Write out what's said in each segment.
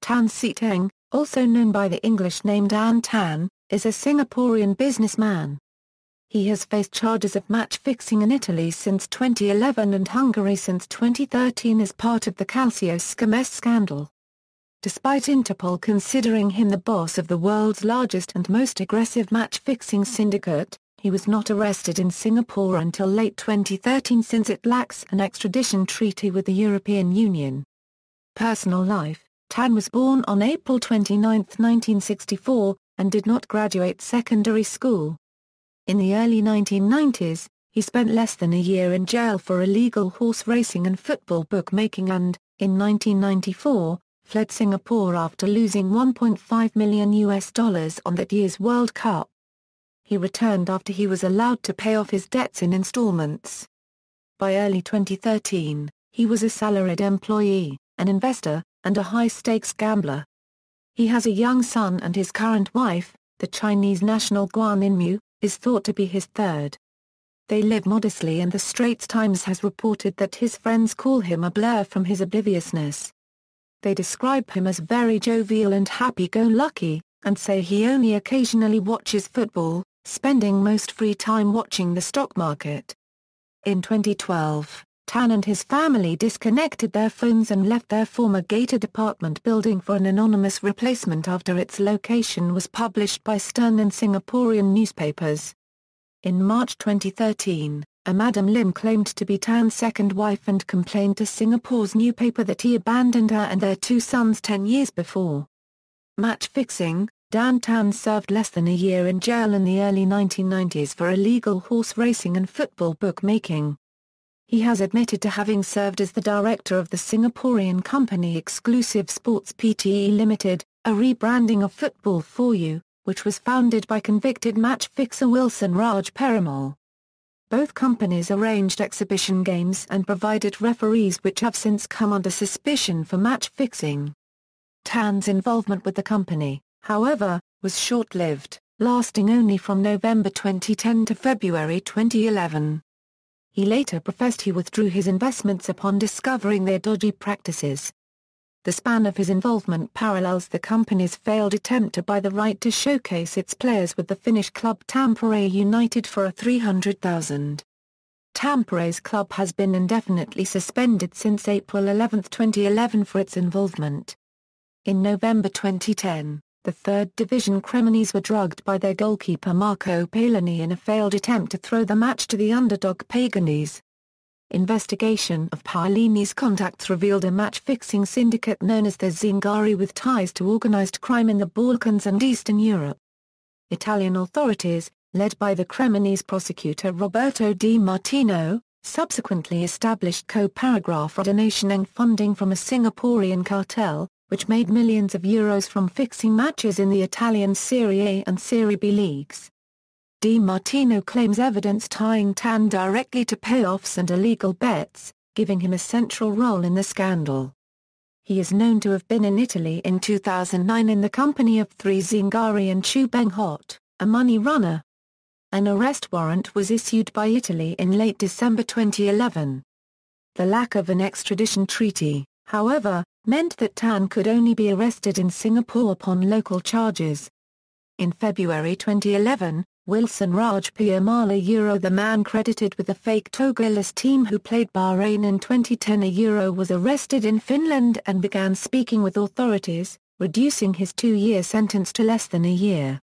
Tân Sih-êng, also known by the English name Dan Tan, is a Singaporean businessman. He has faced charges of match-fixing in Italy since 2011 and Hungary since 2013 as part of the Calcio scommesse scandal. Despite Interpol considering him the boss of the world's largest and most aggressive match-fixing syndicate, he was not arrested in Singapore until late 2013 since it lacks an extradition treaty with the European Union. Personal life: Tan was born on April 29, 1964, and did not graduate secondary school. In the early 1990s, he spent less than a year in jail for illegal horse racing and football bookmaking and, in 1994, fled Singapore after losing $1.5 million on that year's World Cup. He returned after he was allowed to pay off his debts in installments. By early 2013, he was a salaried employee, an investor, and a high-stakes gambler. He has a young son and his current wife, the Chinese national Guan Yinmu, is thought to be his third. They live modestly and the Straits Times has reported that his friends call him a blur from his obliviousness. They describe him as very jovial and happy-go-lucky, and say he only occasionally watches football, spending most free time watching the stock market. In 2012, Tan and his family disconnected their phones and left their former gated apartment building for an anonymous replacement after its location was published by Stern and Singaporean newspapers. In March 2013, a Madam Lim claimed to be Tan's second wife and complained to Singapore's new paper that he abandoned her and their 2 sons 10 years before. Match-fixing: Dan Tan served less than a year in jail in the early 1990s for illegal horse racing and football bookmaking. He has admitted to having served as the director of the Singaporean company Exclusive Sports Pte Limited, a rebranding of Football for You, which was founded by convicted match fixer Wilson Raj Perumal. Both companies arranged exhibition games and provided referees which have since come under suspicion for match fixing. Tan's involvement with the company, however, was short-lived, lasting only from November 2010 to February 2011. He later professed he withdrew his investments upon discovering their dodgy practices. The span of his involvement parallels the company's failed attempt to buy the right to showcase its players with the Finnish club Tampere United for a $300,000. Tampere's club has been indefinitely suspended since April 11, 2011 for its involvement. In November 2010, the third-division Cremonese were drugged by their goalkeeper Marco Paolini in a failed attempt to throw the match to the underdog Paganese. Investigation of Paolini's contacts revealed a match-fixing syndicate known as the Zingari with ties to organized crime in the Balkans and Eastern Europe. Italian authorities, led by the Cremonese prosecutor Roberto Di Martino, subsequently established co-paragraph donation and funding from a Singaporean cartel, which made millions of euros from fixing matches in the Italian Serie A and Serie B leagues. Di Martino claims evidence tying Tan directly to payoffs and illegal bets, giving him a central role in the scandal. He is known to have been in Italy in 2009 in the company of 3 Zingari and Chu Beng Hot, a money runner. An arrest warrant was issued by Italy in late December 2011. The lack of an extradition treaty, however, meant that Tan could only be arrested in Singapore upon local charges. In February 2011, Wilson Raj Perumal, the man credited with the fake Togolese team who played Bahrain in 2010, was arrested in Finland and began speaking with authorities, reducing his 2-year sentence to less than a year.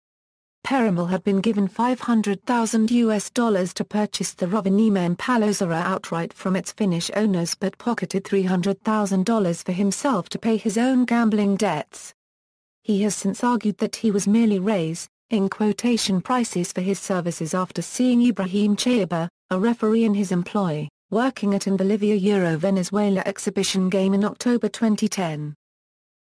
Perumal had been given $500,000 to purchase the Rovaniemi Palloseura outright from its Finnish owners but pocketed $300,000 for himself to pay his own gambling debts. He has since argued that he was merely raising prices for his services after seeing Ibrahim Chaiba, a referee in his employ, working at an Bolivia-Venezuela exhibition game in October 2010.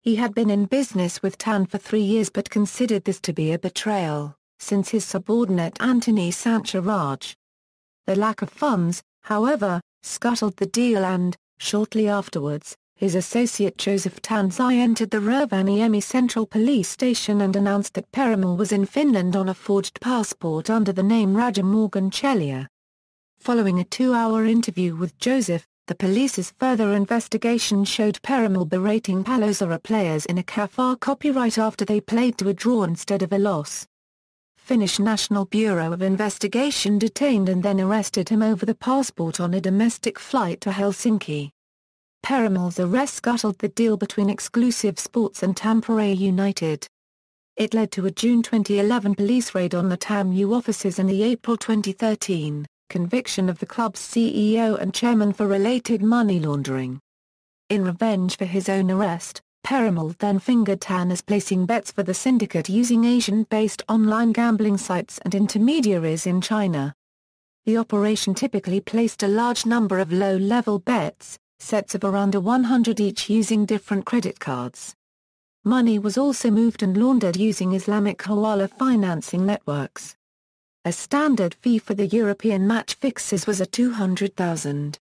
He had been in business with Tan for 3 years but considered this to be a betrayal, since his subordinate Anthony Sanchez. The lack of funds, however, scuttled the deal and, shortly afterwards, his associate Joseph Tanzai entered the Rovaniemi Central Police Station and announced that Perumal was in Finland on a forged passport under the name Raja Morgan Chelia. Following a 2-hour interview with Joseph, The police's further investigation showed Perumal berating Palloseara players in a cafe copyright after they played to a draw instead of a loss. Finnish National Bureau of Investigation detained and then arrested him over the passport on a domestic flight to Helsinki. Perumal's arrest scuttled the deal between Exclusive Sports and Tampere United. It led to a June 2011 police raid on the TAMU offices and the April 2013 conviction of the club's CEO and chairman for related money laundering. In revenge for his own arrest, Perumal then fingered Tan as placing bets for the syndicate using Asian-based online gambling sites and intermediaries in China. The operation typically placed a large number of low-level bets, sets of around 100 each using different credit cards. Money was also moved and laundered using Islamic Hawala financing networks. A standard fee for the European match fixes was $200,000.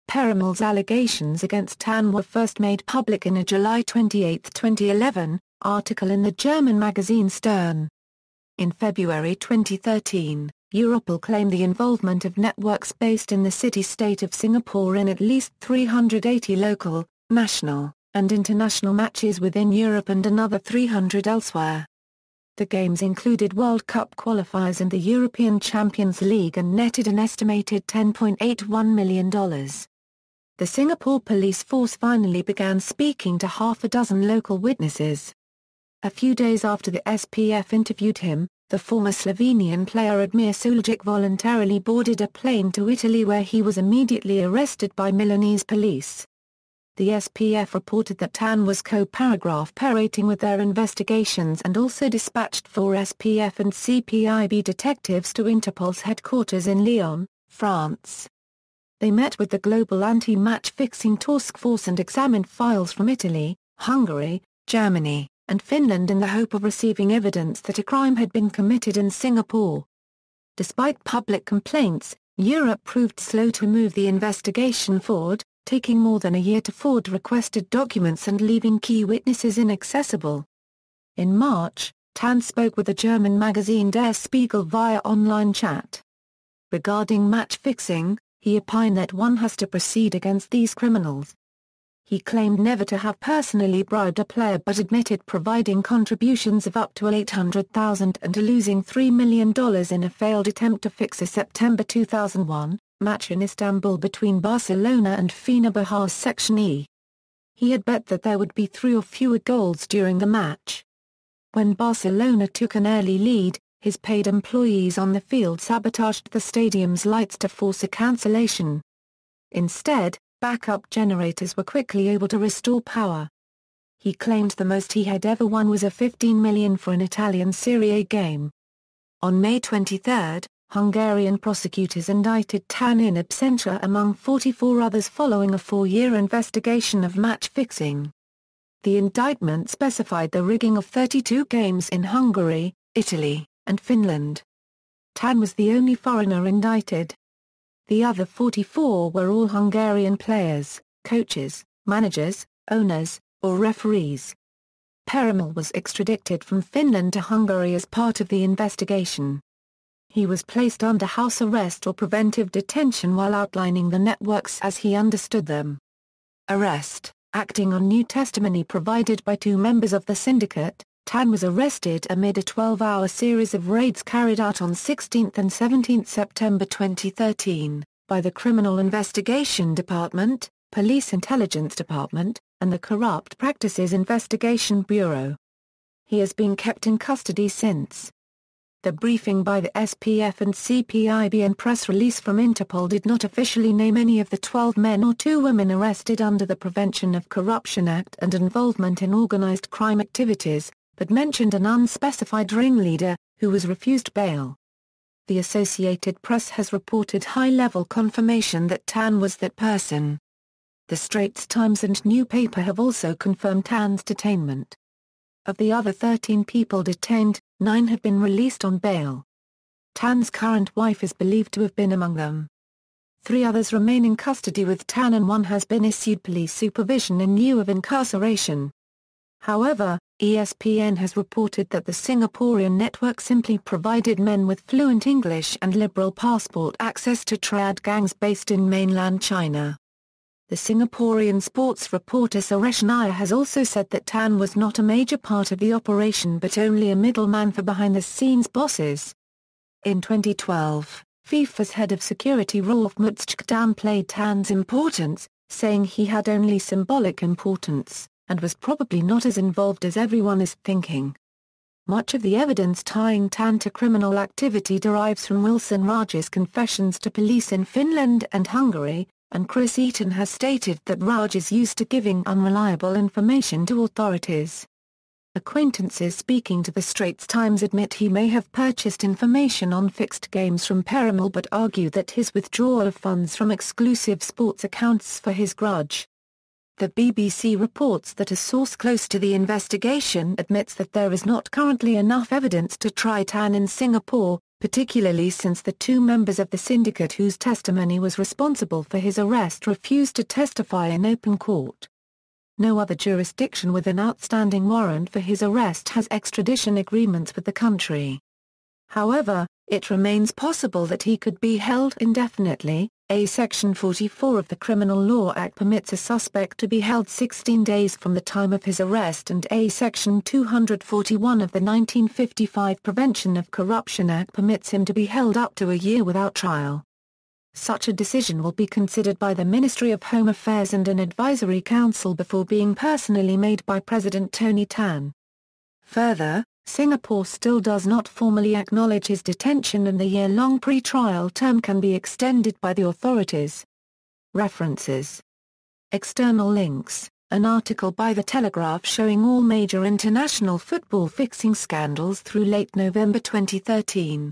Perumal's allegations against Tan were first made public in a July 28, 2011, article in the German magazine Stern. In February 2013, Interpol claimed the involvement of networks based in the city-state of Singapore in at least 380 local, national, and international matches within Europe and another 300 elsewhere. The games included World Cup qualifiers and the European Champions League and netted an estimated $10.81 million. The Singapore police force finally began speaking to half a dozen local witnesses. A few days after the SPF interviewed him, the former Slovenian player Admir Suljic voluntarily boarded a plane to Italy where he was immediately arrested by Milanese police. The SPF reported that Tan was co-paragraphing with their investigations and also dispatched 4 SPF and CPIB detectives to Interpol's headquarters in Lyon, France. They met with the Global Anti-Match Fixing Task Force and examined files from Italy, Hungary, Germany, and Finland in the hope of receiving evidence that a crime had been committed in Singapore. Despite public complaints, Europe proved slow to move the investigation forward, taking more than a year to forward requested documents and leaving key witnesses inaccessible. In March, Tan spoke with the German magazine Der Spiegel via online chat. Regarding match fixing, he opined that one has to proceed against these criminals. He claimed never to have personally bribed a player but admitted providing contributions of up to $800,000 and to losing $3 million in a failed attempt to fix a September 2001 match in Istanbul between Barcelona and Fenerbahçe Section E. He had bet that there would be 3 or fewer goals during the match. When Barcelona took an early lead, his paid employees on the field sabotaged the stadium's lights to force a cancellation. Instead, backup generators were quickly able to restore power. He claimed the most he had ever won was a $15 million for an Italian Serie A game. On May 23, Hungarian prosecutors indicted Tan in absentia among 44 others following a 4-year investigation of match fixing. The indictment specified the rigging of 32 games in Hungary, Italy, and Finland. Tan was the only foreigner indicted. The other 44 were all Hungarian players, coaches, managers, owners, or referees. Perumal was extradited from Finland to Hungary as part of the investigation. He was placed under house arrest or preventive detention while outlining the networks as he understood them. Arrest. Acting on new testimony provided by 2 members of the syndicate, Tan was arrested amid a 12-hour series of raids carried out on 16 and 17 September 2013, by the Criminal Investigation Department, Police Intelligence Department, and the Corrupt Practices Investigation Bureau. He has been kept in custody since. The briefing by the SPF and CPIB and press release from Interpol did not officially name any of the 12 men or 2 women arrested under the Prevention of Corruption Act and involvement in organized crime activities, but mentioned an unspecified ringleader, who was refused bail. The Associated Press has reported high-level confirmation that Tan was that person. The Straits Times and New Paper have also confirmed Tan's detainment. Of the other 13 people detained, 9 have been released on bail. Tan's current wife is believed to have been among them. 3 others remain in custody with Tan and 1 has been issued police supervision in lieu of incarceration. However, ESPN has reported that the Singaporean network simply provided men with fluent English and liberal passport access to triad gangs based in mainland China. The Singaporean sports reporter Suresh Nair has also said that Tan was not a major part of the operation but only a middleman for behind-the-scenes bosses. In 2012, FIFA's head of security Rolf Mutzke downplayed Tan's importance, saying he had only symbolic importance, and was probably not as involved as everyone is thinking. Much of the evidence tying Tan to criminal activity derives from Wilson Raj's confessions to police in Finland and Hungary, and Chris Eaton has stated that Raj is used to giving unreliable information to authorities. Acquaintances speaking to the Straits Times admit he may have purchased information on fixed games from Perumal but argue that his withdrawal of funds from exclusive sports accounts for his grudge. The BBC reports that a source close to the investigation admits that there is not currently enough evidence to try Tan in Singapore, particularly since the two members of the syndicate whose testimony was responsible for his arrest refused to testify in open court. No other jurisdiction with an outstanding warrant for his arrest has extradition agreements with the country. However, it remains possible that he could be held indefinitely. Section 44 of the Criminal Law Act permits a suspect to be held 16 days from the time of his arrest, and Section 241 of the 1955 Prevention of Corruption Act permits him to be held up to a year without trial. Such a decision will be considered by the Ministry of Home Affairs and an advisory council before being personally made by President Tony Tan. Further, Singapore still does not formally acknowledge his detention, and the year-long pre-trial term can be extended by the authorities. References. External links: an article by The Telegraph showing all major international football fixing scandals through late November 2013.